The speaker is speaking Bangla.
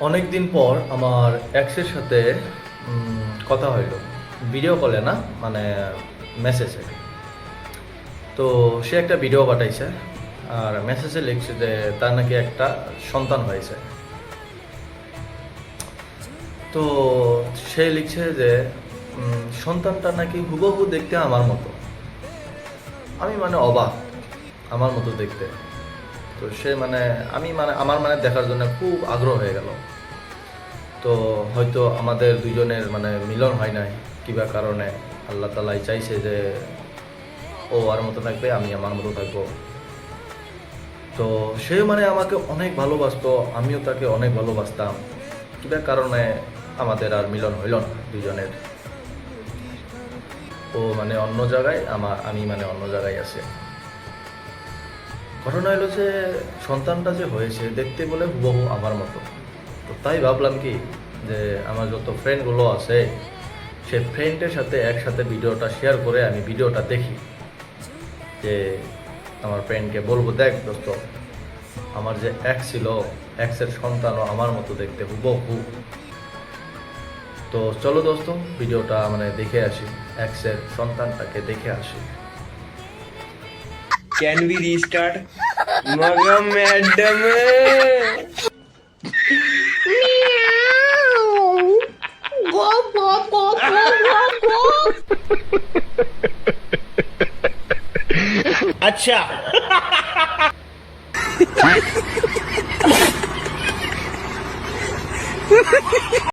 অনেক দিন পর আমার এক্সের সাথে কথা হইল, ভিডিও কলে না, মানে মেসেজে। তো সে একটা ভিডিও পাঠাইছে আর মেসেজে লিখছে যে তার নাকি একটা সন্তান হয়েছে। তো সে লিখছে যে সন্তানটা নাকি হুবহু দেখতে আমার মতো। আমি মানে অবাক, আমার মতো দেখতে। তো সে আমার দেখার জন্য খুব আগ্রহ হয়ে গেল। তো হয়তো আমাদের দুজনের মিলন হয় নাই কিবা কারণে। আল্লাহ তালাই চাইছে যে ও আর মতো থাকবে, আমি আমার মতো থাকবো। তো সে আমাকে অনেক ভালোবাসতো, আমিও তাকে অনেক ভালোবাসতাম। কিবা কারণে আমাদের আর মিলন হইল না দুজনের। ও অন্য জায়গায়, আমি অন্য জায়গায় আছি। ঘটনা হলো যে সন্তানটা যে হয়েছে দেখতে বলে হুবহু আমার মতো। তো তাই ভাবলাম কি যে আমার যত ফ্রেন্ডগুলো আছে সে ফ্রেন্ডের সাথে একসাথে ভিডিওটা শেয়ার করে আমি ভিডিওটা দেখি, যে আমার ফ্রেন্ডকে বলবো, দেখ দোস্ত, আমার যে এক্স ছিল, এক্সের সন্তানও আমার মতো দেখতে হুবহু। তো চলো দোস্ত, ভিডিওটা দেখে আসি, এক্সের সন্তানটাকে দেখে আসি। Can we restart? मगा madam Go, go, go, go, go, go. अच्छा